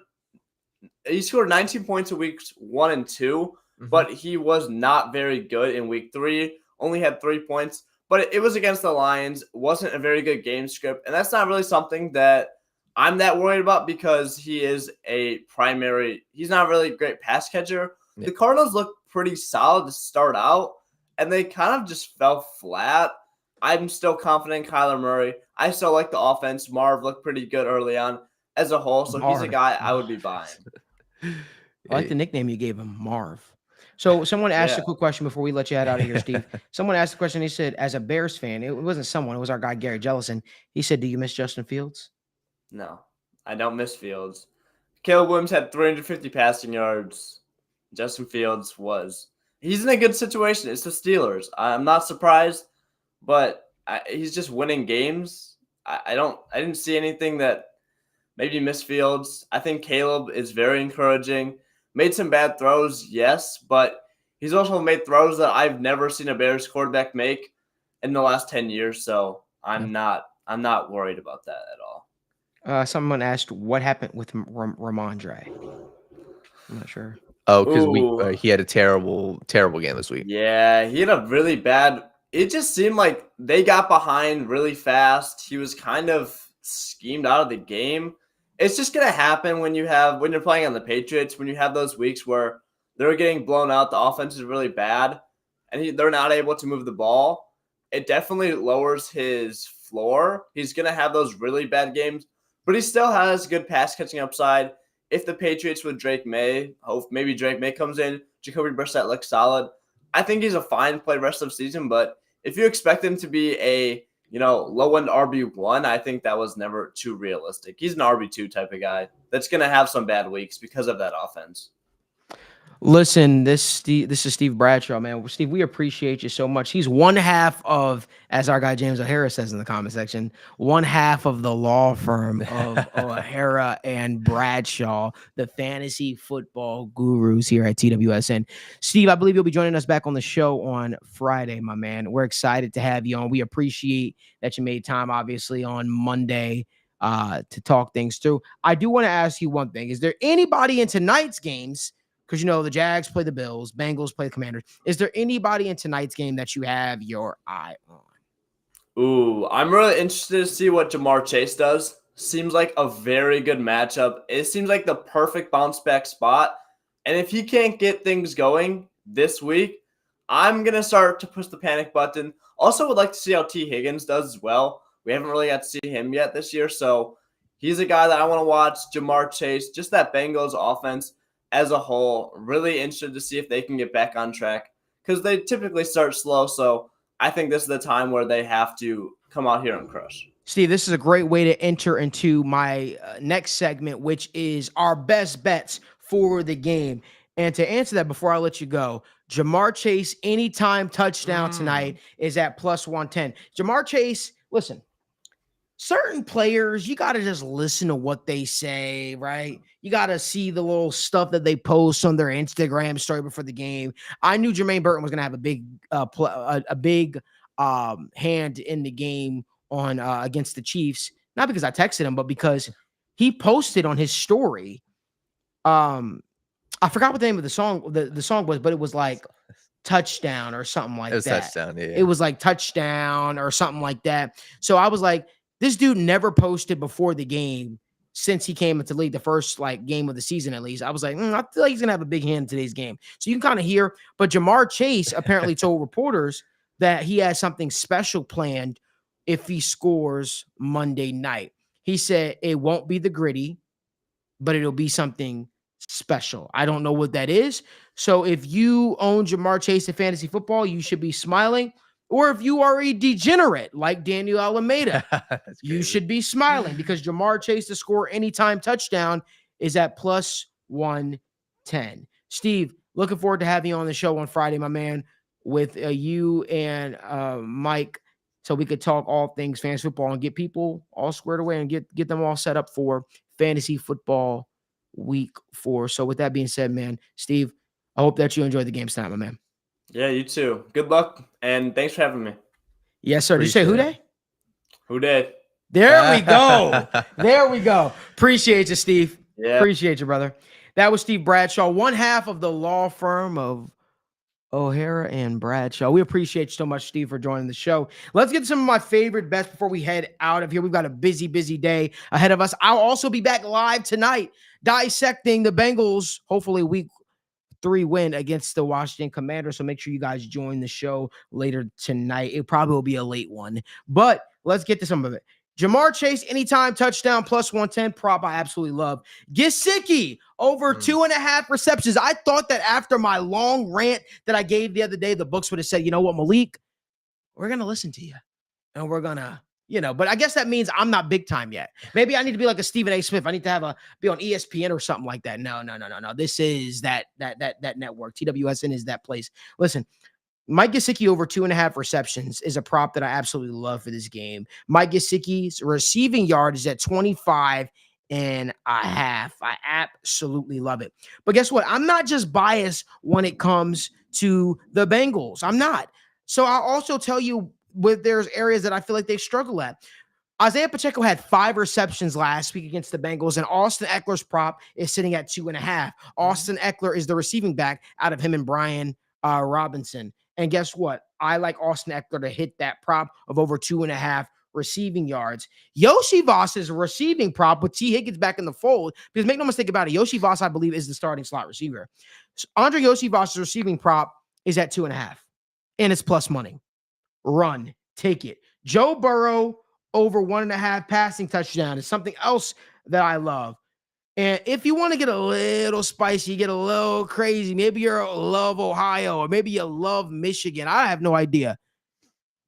19 points in weeks 1 and 2, but he was not very good in week 3. Only had 3 points, but it was against the Lions. Wasn't a very good game script, and that's not really something that I'm that worried about because he is he's not really a great pass catcher. The Cardinals look pretty solid to start out, and they kind of just fell flat. I'm still confident in Kyler Murray. I still like the offense. Marv looked pretty good early on as a whole, so he's a guy I would be buying. I like the nickname you gave him, Marv. So someone asked a quick question before we let you head out of here, Steve. Someone asked the question. He said, as a Bears fan, it wasn't someone. It was our guy, Gary Jellison. He said, do you miss Justin Fields? No, I don't miss Fields. Caleb Williams had 350 passing yards. Justin Fields he's in a good situation. It's the Steelers. I'm not surprised, but he's just winning games. I didn't see anything that made me miss Fields. I think Caleb is very encouraging. Made some bad throws, yes, but he's also made throws that I've never seen a Bears quarterback make in the last 10 years. So I'm not worried about that at all. Someone asked what happened with Ramondre. I'm not sure. Oh, because he had a terrible, terrible game this week. Yeah, he had a really bad. It just seemed like they got behind really fast. He was kind of schemed out of the game. It's just gonna happen when you're playing on the Patriots. When you have those weeks where they're getting blown out, the offense is really bad, and they're not able to move the ball. It definitely lowers his floor. He's gonna have those really bad games, but he still has good pass catching upside. If the Patriots with Drake May, maybe Drake May comes in, Jacoby Brissett looks solid. I think he's a fine play rest of the season, but if you expect him to be a low-end RB1, I think that was never too realistic. He's an RB2 type of guy that's going to have some bad weeks because of that offense. Listen, this is Steve Bradshaw, man. Steve, we appreciate you so much. He's one half of, as our guy James O'Hara says in the comment section, one half of the law firm of O'Hara and Bradshaw, the fantasy football gurus here at TWSN. Steve, I believe you'll be joining us back on the show on Friday, my man. We're excited to have you on. We appreciate that you made time, obviously, on Monday to talk things through. I do want to ask you one thing. Is there anybody in tonight's games, because the Jags play the Bills, Bengals play the Commanders. Is there anybody in tonight's game that you have your eye on? Ooh, I'm really interested to see what Jamar Chase does. Seems like a very good matchup. It seems like the perfect bounce back spot. And if he can't get things going this week, I'm going to start to push the panic button. Also would like to see how T. Higgins does as well. We haven't really got to see him yet this year. So he's a guy that I want to watch. Jamar Chase, just that Bengals offense as a whole. Really interested to see if they can get back on track because they typically start slow. So I think this is the time where they have to come out here and crush. Steve, this is a great way to enter into my next segment, which is our best bets for the game. And to answer that, before I let you go, Jamar Chase anytime touchdown tonight is at plus 110. Jamar Chase, listen, certain players, you got to just listen to what they say, right? You got to see the little stuff that they post on their Instagram story before the game. I knew Jermaine Burton was going to have a big hand in the game on against the Chiefs, not because I texted him, but because he posted on his story. I forgot what the name of the song the song was, but it was like touchdown or something like that. It was touchdown, yeah. It was like touchdown or something like that. So I was like, this dude never posted before the game since he came into the league, the first game of the season at least. I was like, I feel like he's gonna have a big hand in today's game. So you can kind of hear, but Jamar Chase apparently told reporters that he has something special planned if he scores Monday night. He said it won't be the gritty, but it'll be something special. I don't know what that is. So if you own Jamar Chase in fantasy football, you should be smiling. Or if you are a degenerate like Daniel Alameda, you should be smiling because Jamar Chase to score anytime touchdown is at plus 110. Steve, looking forward to having you on the show on Friday, my man, with you and Mike, so we could talk all things fantasy football and get people all squared away and get them all set up for fantasy football week 4. So with that being said, man, Steve, I hope that you enjoyed the game tonight, my man. Yeah, you too. Good luck, and thanks for having me. Yes, sir. Did you say who day? Who did? There we go. There we go. Appreciate you, Steve. Yeah. Appreciate you, brother. That was Steve Bradshaw, one half of the law firm of O'Hara and Bradshaw. We appreciate you so much, Steve, for joining the show. Let's get some of my favorite bets before we head out of here. We've got a busy day ahead of us. I'll also be back live tonight dissecting the Bengals, hopefully week 3 win against the Washington Commanders. So make sure you guys join the show later tonight. It probably will be a late one, but let's get to some of it. Jamar Chase, anytime touchdown, plus 110 prop. I absolutely love. Gesicki over 2.5 receptions. I thought that after my long rant that I gave the other day, the books would have said, you know what, Malik, we're going to listen to you and we're going to, but I guess that means I'm not big time yet. Maybe I need to be like a Stephen A. Smith. I need to be on ESPN or something like that. No. This is that network. TWSN is that place. Listen, Mike Gesicki over 2.5 receptions is a prop that I absolutely love for this game. Mike Gesicki's receiving yard is at 25.5. I absolutely love it. But guess what? I'm not just biased when it comes to the Bengals. I'm not. So I'll also tell you there's areas that I feel like they struggle at. Isaiah Pacheco had 5 receptions last week against the Bengals, and Austin Eckler's prop is sitting at 2.5. Austin Eckler is the receiving back out of him and Brian Robinson. And guess what? I like Austin Eckler to hit that prop of over 2.5 receiving yards. Yoshi Voss's receiving prop with T. Higgins back in the fold, because make no mistake about it, Yoshi Voss, I believe, is the starting slot receiver. So Andre Yoshi Voss's receiving prop is at 2.5, and it's plus money. Run, take it. Joe Burrow over 1.5 passing touchdown is something else that I love. And if you want to get a little spicy, get a little crazy, maybe you love Ohio or maybe you love Michigan. I have no idea.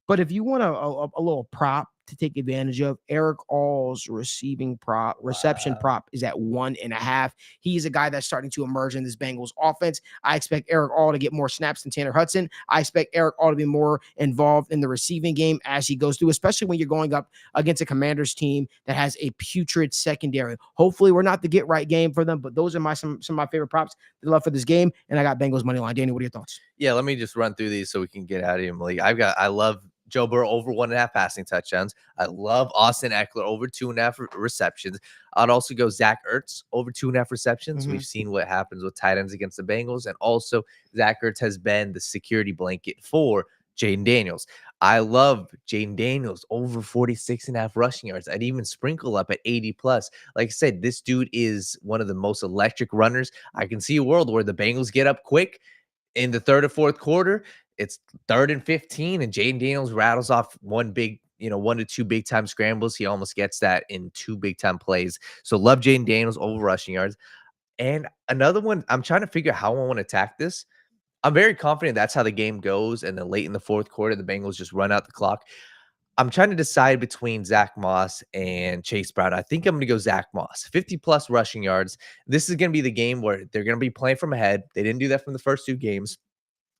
But if you want a little prop to take advantage of, Eric All's reception prop is at 1.5. He's a guy that's starting to emerge in this Bengals offense. I expect Eric All to get more snaps than Tanner Hudson. I expect Eric All to be more involved in the receiving game as he goes through, especially when you're going up against a Commanders team that has a putrid secondary. Hopefully we're not the get right game for them, but those are some of my favorite props that I love for this game. And I got Bengals money line. Danny, what are your thoughts? Yeah, let me just run through these so we can get out of here, Malik. I love Joe Burrow over 1.5 passing touchdowns. I love Austin Eckler over 2.5 receptions. I'd also go Zach Ertz over 2.5 receptions. We've seen what happens with tight ends against the Bengals. And also Zach Ertz has been the security blanket for Jaden Daniels. I love Jaden Daniels over 46.5 rushing yards. I'd even sprinkle up at 80 plus. Like I said, this dude is one of the most electric runners. I can see a world where the Bengals get up quick in the third or fourth quarter. It's 3rd and 15, and Jaden Daniels rattles off one to two big time scrambles. He almost gets that in 2 big time plays. So love Jaden Daniels over rushing yards. And another one, I'm trying to figure out how I want to attack this. I'm very confident that's how the game goes. And then late in the fourth quarter, the Bengals just run out the clock. I'm trying to decide between Zach Moss and Chase Brown. I think I'm going to go Zach Moss, 50 plus rushing yards. This is going to be the game where they're going to be playing from ahead. They didn't do that from the first 2 games.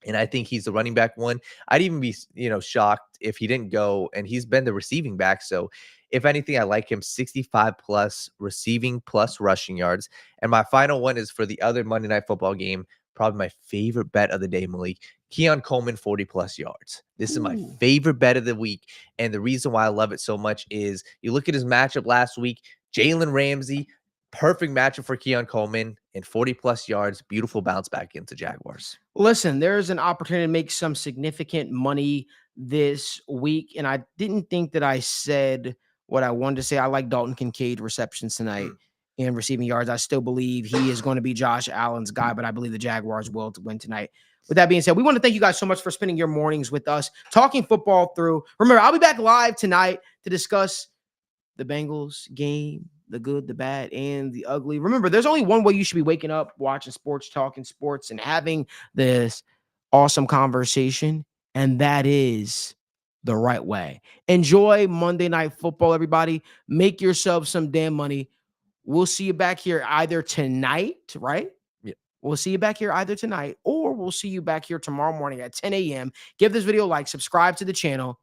And I think he's the running back one. I'd even be, shocked if he didn't go, and he's been the receiving back. So if anything, I like him 65 plus receiving plus rushing yards. And my final one is for the other Monday Night Football game, probably my favorite bet of the day, Malik. Keon Coleman, 40 plus yards. This is my favorite bet of the week. And the reason why I love it so much is you look at his matchup last week, Jalen Ramsey, perfect matchup for Keon Coleman, and 40 plus yards, beautiful bounce back into Jaguars. Listen, there's an opportunity to make some significant money this week. And I didn't think that I said what I wanted to say. I like Dalton Kincaid receptions tonight and receiving yards. I still believe he is going to be Josh Allen's guy, but I believe the Jaguars will to win tonight. With that being said, we want to thank you guys so much for spending your mornings with us, talking football through. Remember, I'll be back live tonight to discuss the Bengals game, the good, the bad, and the ugly. Remember, there's only one way you should be waking up, watching sports, talking sports, and having this awesome conversation, and that is the right way. Enjoy Monday Night Football, everybody. Make yourself some damn money. We'll see you back here either tonight, right? Yeah. We'll see you back here either tonight, or we'll see you back here tomorrow morning at 10 a.m. Give this video a like, subscribe to the channel,